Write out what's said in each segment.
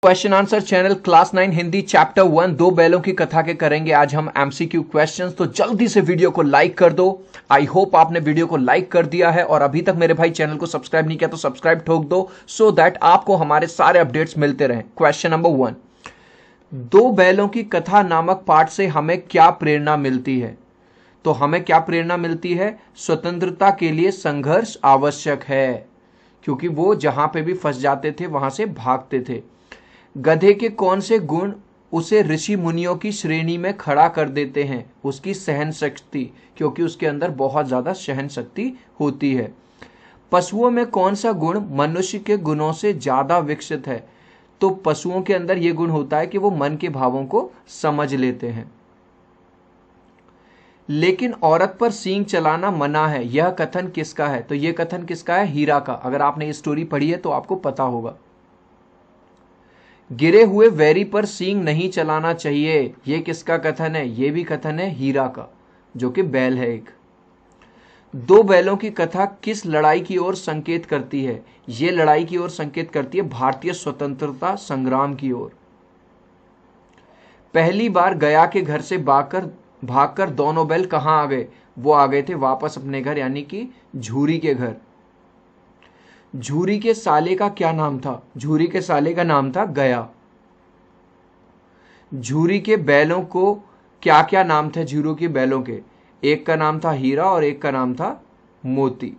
Question answer channel class 9 Hindi chapter 1 दो बैलों की कथा के करेंगे आज हम एमसीक्यू क्वेश्चंस। तो जल्दी से वीडियो को लाइक कर दो। आई होप आपने वीडियो को लाइक कर दिया है और अभी तक मेरे भाई चैनल को सब्सक्राइब नहीं किया तो सब्सक्राइब ठोक दो सो दैट आपको हमारे सारे अपडेट्स मिलते रहें। क्वेश्चन नंबर 1, दो बैलों की कथा नामक पाठ से हमें क्या प्रेरणा मिलती है? तो हमें क्या प्रेरणा मिलती है? स्वतंत्रता के लिए संघर्ष आवश्यक है, क्योंकि वो जहां पे भी फंस जाते थे वहां से भागते थे। गधे के कौन से गुण उसे ऋषि मुनियों की श्रेणी में खड़ा कर देते हैं? उसकी सहन शक्ति, क्योंकि उसके अंदर बहुत ज्यादा सहन शक्ति होती है। पशुओं में कौन सा गुण मनुष्य के गुणों से ज्यादा विकसित है? तो पशुओं के अंदर यह गुण होता है कि वो मन के भावों को समझ लेते हैं। लेकिन औरत पर सींग चलाना मना है, यह कथन किसका है? तो यह कथन किसका है? हीरा का। अगर आपने ये स्टोरी पढ़ी है तो आपको पता होगा। गिरे हुए वैरी पर सींग नहीं चलाना चाहिए, यह किसका कथन है? यह भी कथन है हीरा का, जो कि बैल है एक। दो बैलों की कथा किस लड़ाई की ओर संकेत करती है? यह लड़ाई की ओर संकेत करती है भारतीय स्वतंत्रता संग्राम की ओर। पहली बार गया के घर से भागकर दोनों बैल कहां आ गए? वो आ गए थे वापस अपने घर, यानी कि झूरी के घर। झूरी के साले का क्या नाम था? झूरी के साले का नाम था गया। झूरी के बैलों को क्या क्या नाम थे? झूरी के बैलों के एक का नाम था हीरा और एक का नाम था मोती।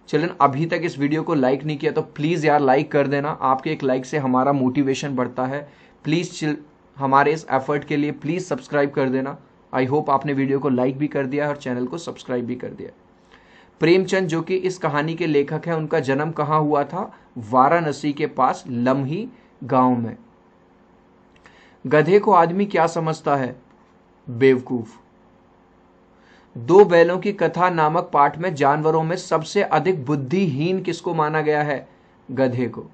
चलन, अभी तक इस वीडियो को लाइक नहीं किया तो प्लीज यार लाइक कर देना। आपके एक लाइक से हमारा मोटिवेशन बढ़ता है। प्लीज हमारे इस एफर्ट के लिए प्लीज सब्सक्राइब कर देना। आई होप आपने वीडियो को लाइक भी कर दिया और चैनल को सब्सक्राइब भी कर दिया। प्रेमचंद, जो कि इस कहानी के लेखक हैं, उनका जन्म कहां हुआ था? वाराणसी के पास लम्ही गांव में। गधे को आदमी क्या समझता है? बेवकूफ। दो बैलों की कथा नामक पाठ में जानवरों में सबसे अधिक बुद्धिहीन किसको माना गया है? गधे को।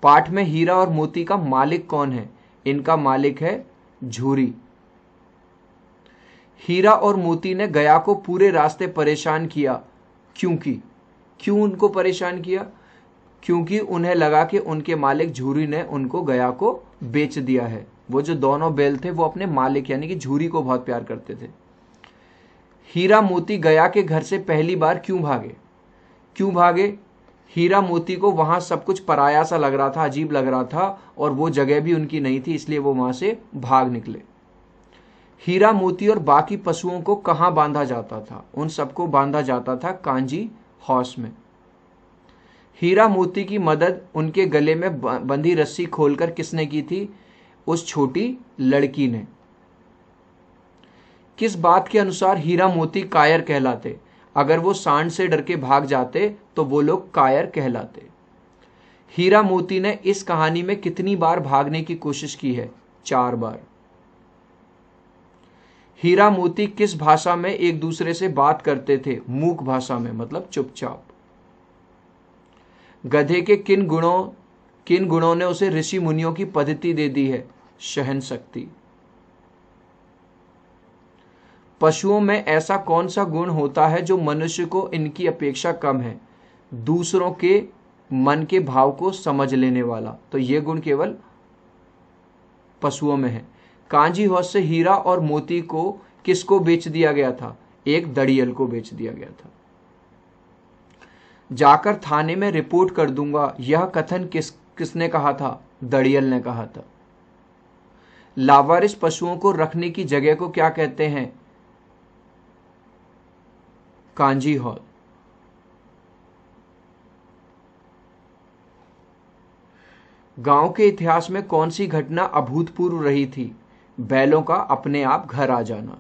पाठ में हीरा और मोती का मालिक कौन है? इनका मालिक है झूरी। हीरा और मोती ने गया को पूरे रास्ते परेशान किया, क्यों उनको परेशान किया? क्योंकि उन्हें लगा कि उनके मालिक झूरी ने उनको गया को बेच दिया है। वो जो दोनों बैल थे वो अपने मालिक यानी कि झूरी को बहुत प्यार करते थे। हीरा मोती गया के घर से पहली बार क्यों भागे? हीरा मोती को वहां सब कुछ पराया सा लग रहा था, अजीब लग रहा था, और वो जगह भी उनकी नहीं थी, इसलिए वो वहां से भाग निकले। हीरा मोती और बाकी पशुओं को कहां बांधा जाता था? उन सबको बांधा जाता था कांजी हॉर्स में। हीरा मोती की मदद उनके गले में बंधी रस्सी खोलकर किसने की थी? उस छोटी लड़की ने। किस बात के अनुसार हीरा मोती कायर कहलाते? अगर वो सांड से डर के भाग जाते तो वो लोग कायर कहलाते। हीरा मोती ने इस कहानी में कितनी बार भागने की कोशिश की है? 4 बार। हीरा मोती किस भाषा में एक दूसरे से बात करते थे? मूक भाषा में, मतलब चुपचाप। गधे के किन गुणों ने उसे ऋषि मुनियों की पद्धति दे दी है? सहन शक्ति। पशुओं में ऐसा कौन सा गुण होता है जो मनुष्य को इनकी अपेक्षा कम है? दूसरों के मन के भाव को समझ लेने वाला। तो यह गुण केवल पशुओं में है। कांजी हौस से हीरा और मोती को किसको बेच दिया गया था? एक दड़ियल को बेच दिया गया था। जाकर थाने में रिपोर्ट कर दूंगा, यह कथन किसने कहा था? दड़ियल ने कहा था। लावारिस पशुओं को रखने की जगह को क्या कहते हैं? कांजी हॉल। गांव के इतिहास में कौन सी घटना अभूतपूर्व रही थी? बैलों का अपने आप घर आ जाना।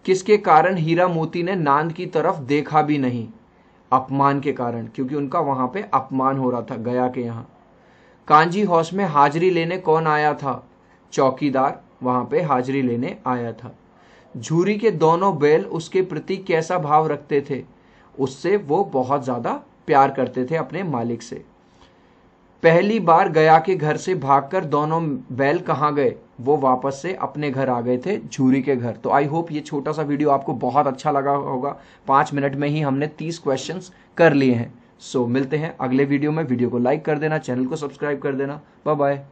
किसके कारण हीरा मोती ने नांद की तरफ देखा भी नहीं? अपमान के कारण, क्योंकि उनका वहां पे अपमान हो रहा था गया के यहां। कांजी हॉस में हाजिरी लेने कौन आया था? चौकीदार वहां पे हाजिरी लेने आया था। झूरी के दोनों बैल उसके प्रति कैसा भाव रखते थे? उससे वो बहुत ज्यादा प्यार करते थे अपने मालिक से। पहली बार गया के घर से भागकर दोनों बैल कहां गए? वो वापस से अपने घर आ गए थे, झूरी के घर। तो आई होप ये छोटा सा वीडियो आपको बहुत अच्छा लगा होगा। 5 मिनट में ही हमने 30 क्वेश्चंस कर लिए हैं। सो मिलते हैं अगले वीडियो में। वीडियो को लाइक कर देना, चैनल को सब्सक्राइब कर देना। Bye bye.